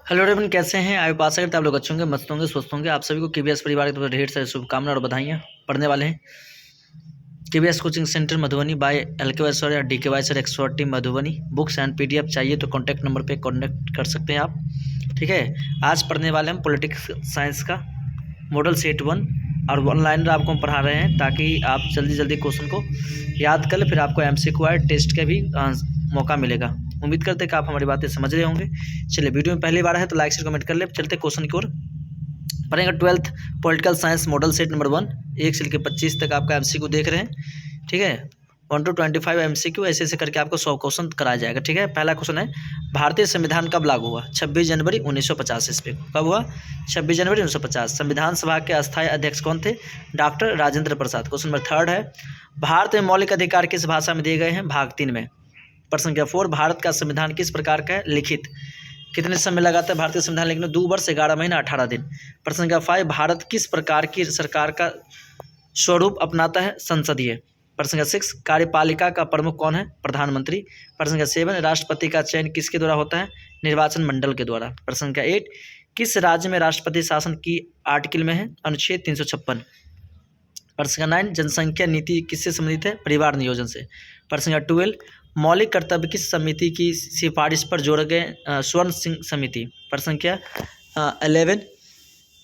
Hello everyone, कैसे हैं? आई आशा करते हैं आप लोग अच्छे होंगे, मस्त होंगे, स्वस्थ होंगे। आप सभी को केबीएस परिवार की तरफ से ढेर सारी शुभकामनाएं और बधाइयाँ। पढ़ने वाले हैं KBS coaching centre Madhubani by LK Y sir या DK Y sir expert team Madhubani. Books and PDF चाहिए तो कॉन्टैक्ट नंबर पे कॉन्टैक्ट कर सकते हैं आप। ठीक है, आज पढ़ने वाले हम पॉलिटिक्स साइंस का मॉडल सेट 1 और ऑनलाइन आपको हम पढ़ा रहे हैं ताकि आप जल्दी जल्दी क्वेश्चन को याद कर ले, फिर आपको एमसीक्यू और टेस्ट का भी मौका मिलेगा। उम्मीद करते हैं कि आप हमारी बातें समझ रहे होंगे। चलिए, वीडियो में पहली बार है तो लाइक शेयर कमेंट कर ले। चलते क्वेश्चन की ओर पढ़ेंगे। 12th political science model set number 1 1 से लेकर 25 तक आपका एमसीक्यू देख रहे हैं। ठीक है, 1 to 25 एमसीक्यू ऐसे ऐसे करके आपको 100 क्वेश्चन कराया जाएगा। ठीक है, पहला क्वेश्चन है, भारतीय संविधान कब लागू हुआ? 26 जनवरी 1950 ईस्वी को। कब हुआ? 26 जनवरी 1950। संविधान सभा के अस्थायी अध्यक्ष कौन थे? Doctor Rajendra Prasad. Question number 3 है, भारत में मौलिक अधिकार किस भाषा में दिए गए हैं? भाग 3 में। प्रश्न संख्या 4, भारत का संविधान किस प्रकार का है? लिखित। कितने समय लगाता है भारतीय संविधान लिखने? 2 वर्ष 11 महीना 18 दिन। प्रश्न संख्या 5, भारत किस प्रकार की सरकार का स्वरूप अपनाता है? संसदीय। प्रश्न संख्या 6, कार्यपालिका का प्रमुख कौन है? प्रधानमंत्री। प्रश्न संख्या 7, राष्ट्रपति का चयन किसके द्वारा होता है? निर्वाचन मंडल के द्वारा। प्रश्न संख्या 8, किस राज्य में राष्ट्रपति शासन की आर्टिकल में है? अनुच्छेद 356। प्रश्न संख्या 9, जनसंख्या नीति किससे संबंधित है? परिवार नियोजन से। प्रश्न संख्या 12, मौलिक कर्तव्य किस समिति की सिफारिश पर जोड़े गए? स्वर्ण सिंह समिति। प्रश्न संख्या 11,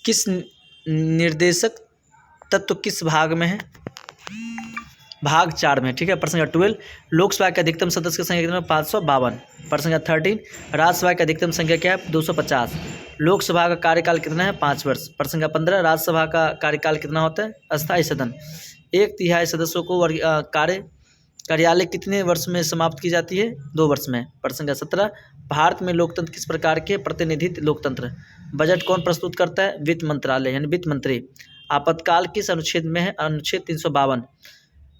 किस निर्देशक तत्व किस भाग में है? भाग 4 में। ठीक है, प्रश्न संख्या 12, लोकसभा के अधिकतम सदस्य की संख्या कितना है? 552। प्रश्न संख्या 13, राज्यसभा की अधिकतम संख्या क्या है? 250। लोकसभा का कार्यकाल कितना है? 5 वर्ष। प्रश्न संख्या 15, राज्यसभा का कार्यकाल कितना होता है? अस्थायी सदन 1/3 सदस्यों को कार्यालय कितने वर्ष में समाप्त की जाती है? 2 वर्ष में। प्रश्न संख्या 17, भारत में लोकतंत्र किस प्रकार के? प्रतिनिधित्व लोकतंत्र। बजट कौन प्रस्तुत करता है? वित्त मंत्रालय यानी वित्त मंत्री। आपातकाल किस अनुच्छेद में है? अनुच्छेद 352।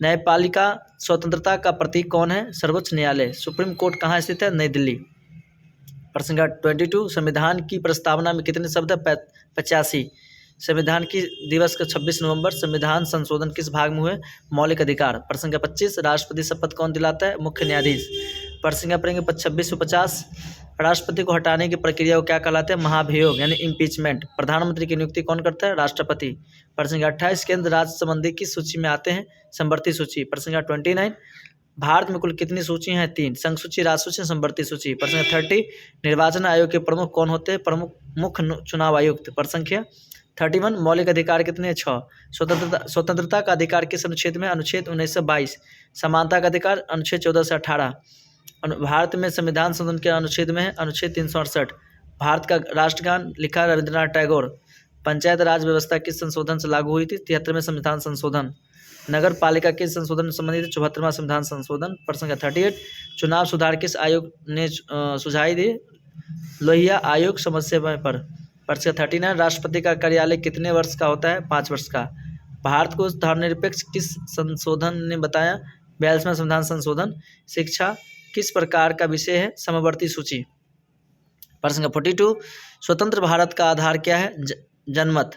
न्यायपालिका स्वतंत्रता का प्रतीक कौन है? सर्वोच्च न्यायालय। सुप्रीम कोर्ट कहाँ स्थित है? नई दिल्ली। प्रश्न संख्या 22, संविधान की प्रस्तावना में कितने शब्द है? 85। संविधान की दिवस का 26 नवंबर। संविधान संशोधन किस भाग में हुए? मौलिक अधिकार। प्रश्न संख्या 25, राष्ट्रपति शपथ कौन दिलाता है? मुख्य न्यायाधीश। प्रश्न संख्या पढ़ेंगे 2650, राष्ट्रपति को हटाने की प्रक्रिया को क्या कहलाते हैं? महाभियोग यानी इम्पीचमेंट। प्रधानमंत्री की नियुक्ति कौन करता है? राष्ट्रपति। प्रश्न संख्या 28, केंद्र राज्य संबंधी किस सूची में आते हैं? समवर्ती सूची। प्रश्न संख्या 29, भारत में कुल कितनी सूची हैं? 3, संघ सूची, राज सूची, समवर्ती सूची। प्रश्न संख्या 30, निर्वाचन आयोग के प्रमुख कौन होते हैं? प्रमुख मुख्य चुनाव आयुक्त। प्रश्न संख्या 31, मौलिक अधिकार कितने हैं? 6। स्वतंत्रता का अधिकार किस अनुच्छेद में? अनुच्छेद 19 से 22। समानता का अधिकार अनुच्छेद 14 से 18। भारत में संविधान संशोधन के अनुच्छेद में है? अनुच्छेद 368। भारत का राष्ट्रगान लिखा रविंद्रनाथ टैगोर। पंचायत राज व्यवस्था किस संशोधन से लागू हुई थी? 73वें संविधान संशोधन। नगर पालिका किस संशोधन से संबंधित? 74वां संविधान संशोधन। प्रश्न संख्या 38, चुनाव सुधार किस आयोग ने सुझाई थी? लोहिया आयोग समस्या पर। प्रश्न संख्या 39, राष्ट्रपति का कार्यालय कितने वर्ष का होता है? 5 वर्ष का। भारत को धर्मनिरपेक्ष किस संशोधन ने बताया? 42वां संविधान संशोधन। शिक्षा किस प्रकार का विषय है? समवर्ती सूची। प्रश्न संख्या 42, स्वतंत्र भारत का आधार क्या है? जनमत।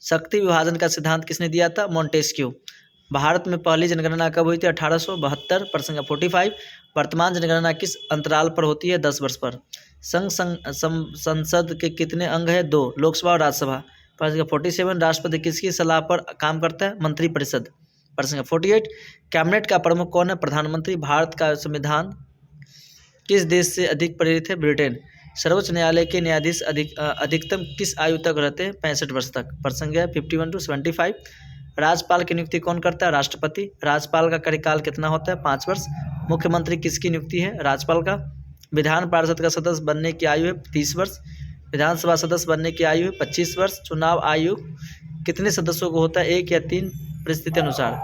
शक्ति विभाजन का सिद्धांत किसने दिया था? मोंटेस्क्यू। भारत में पहली जनगणना कब हुई थी? 1872। प्रश्न संख्या 45, वर्तमान जनगणना किस अंतराल पर होती है? 10 वर्ष पर। संसद के कितने अंग है? 2, लोकसभा और राज्यसभा। प्रश्न संख्या 47, राष्ट्रपति किसकी सलाह पर काम करता है? मंत्रिपरिषद। प्रश्न संख्या 48, कैबिनेट का प्रमुख कौन है? प्रधानमंत्री। भारत का संविधान किस देश से अधिक प्रेरित है? ब्रिटेन। सर्वोच्च न्यायालय के न्यायाधीश अधिकतम किस आयु तक रहते हैं? 65 वर्ष तक। प्रश्न संख्या 51 to 75, राज्यपाल की नियुक्ति कौन करता है? राष्ट्रपति। राज्यपाल का कार्यकाल कितना होता है? 5 वर्ष। मुख्यमंत्री किसकी नियुक्ति है? राज्यपाल का। विधान पार्षद का सदस्य बनने की आयु है 30 वर्ष। विधानसभा सदस्य बनने की आयु है 25 वर्ष। चुनाव आयोग कितने सदस्यों को होता है? 1 या 3 परिस्थिति अनुसार।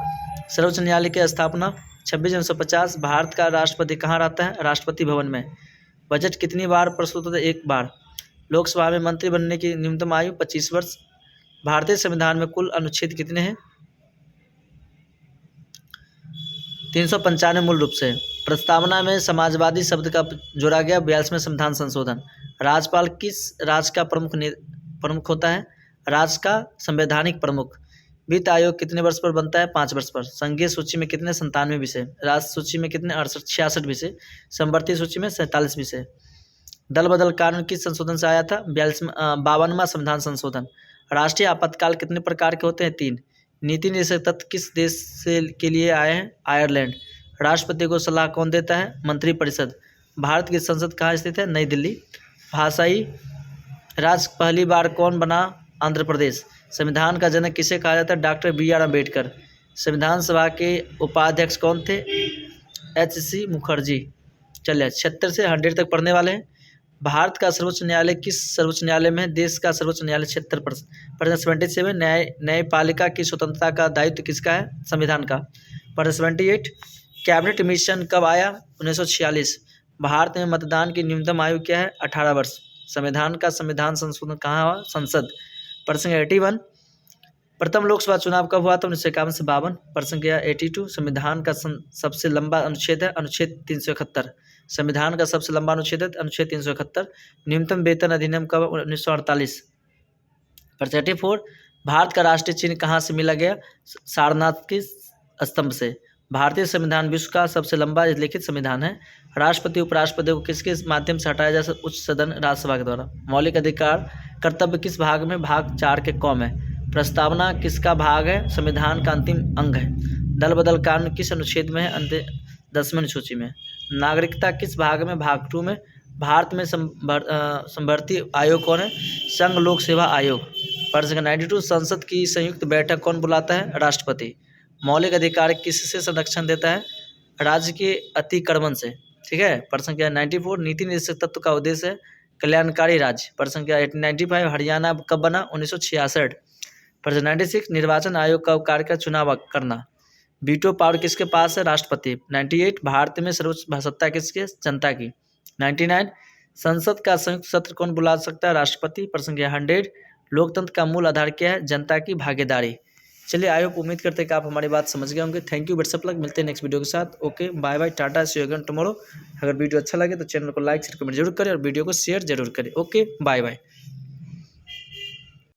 सर्वोच्च न्यायालय की स्थापना 26 जनवरी 1950। भारत का राष्ट्रपति कहाँ रहता है? राष्ट्रपति भवन में। बजट कितनी बार प्रस्तुत होता है? 1 बार। लोकसभा में मंत्री बनने की न्यूनतम आयु 25 वर्ष। भारतीय संविधान में कुल अनुच्छेद कितने हैं? 395 मूल रूप से। प्रस्तावना में समाजवादी शब्द का जोड़ा गया। 42वें संविधान संशोधन। राज्यपाल किस राज्य का प्रमुख होता है? राज्य का संवैधानिक प्रमुख। वित्त आयोग कितने वर्ष पर बनता है? 5 वर्ष पर। संघीय सूची में कितने? 97 विषय। राष्ट्र सूची में कितने? 66 विषय। समवर्ती सूची में 47 विषय। दल बदल कानून किस संशोधन से आया था? 52वां संविधान संशोधन। राष्ट्रीय आपातकाल कितने प्रकार के होते हैं? 3। नीति निर्देशक तत्व किस देश से के लिए आए हैं? आयरलैंड। राष्ट्रपति को सलाह कौन देता है? मंत्रिपरिषद। भारत की संसद कहाँ स्थित है? नई दिल्ली। भाषाई राज्य पहली बार कौन बना? आंध्र प्रदेश। संविधान का जनक किसे कहा जाता है? Doctor B.R. अम्बेडकर। संविधान सभा के उपाध्यक्ष कौन थे? H.C. मुखर्जी। चलिए 76 से 100 तक पढ़ने वाले हैं। भारत का सर्वोच्च न्यायालय किस सर्वोच्च न्यायालय में है? देश का सर्वोच्च न्यायालय 76 प्रश्न 77 न्यायपालिका की स्वतंत्रता का दायित्व किसका है? संविधान का। प्रश्न 78 कैबिनेट मिशन कब आया? 1946। भारत में मतदान की न्यूनतम आयु क्या है? 18 वर्ष। संविधान का संविधान संशोधन कहाँ हुआ? संसद। प्रश्न 81 प्रथम लोकसभा चुनाव कब हुआ था? 1951 से 52। प्रश्न 82 संविधान का सबसे लंबा अनुच्छेद है? अनुच्छेद 371। संविधान का सबसे लंबा अनुच्छेद है? अनुच्छेद 371। न्यूनतम वेतन अधिनियम कब? 1948। प्रश्न 84 भारत का राष्ट्रीय चिन्ह कहाँ से मिला गया? सारनाथ के स्तंभ से। भारतीय संविधान विश्व का सबसे लंबा लिखित संविधान है। राष्ट्रपति उपराष्ट्रपति को किसके माध्यम से हटाया जा सकता? उच्च सदन राज्यसभा के द्वारा। मौलिक अधिकार कर्तव्य किस भाग में? भाग 4 के कॉम है। प्रस्तावना किसका भाग है? संविधान का अंतिम अंग है। दल बदल कानून किस अनुच्छेद में है? 10वें अनुसूची में। नागरिकता किस भाग में? भाग 2 में। भारत में समवर्ती आयोग कौन है? संघ लोक सेवा आयोग। प्रश्न 92 संसद की संयुक्त बैठक कौन बुलाता है? राष्ट्रपति। मौलिक अधिकार किससे संरक्षण देता है? राज्य के अतिक्रमण से। ठीक है। प्रश्न 94 नीति निर्देशक तत्व का उद्देश्य है? कल्याणकारी राज्य। प्रश्न 95 हरियाणा कब बना? 1966। प्रश्न 96 निर्वाचन आयोग का कार्य का चुनाव करना। वीटो पावर किसके पास है? राष्ट्रपति। 98 भारत में सर्वोच्च सत्ता किसकी? जनता की। 99 संसद का संयुक्त सत्र कौन बुला सकता है? राष्ट्रपति। प्रश्न 100 लोकतंत्र का मूल आधार क्या है? जनता की भागीदारी। चलिए आई होप उम्मीद करते हैं कि आप हमारी बात समझ गए होंगे। Thank you best of luck. मिलते हैं नेक्स्ट वीडियो के साथ। Okay bye bye tata see you again tomorrow. अगर वीडियो अच्छा लगे तो चैनल को लाइक शेयर कमेंट जरूर करें और वीडियो को शेयर जरूर करें। Okay bye bye.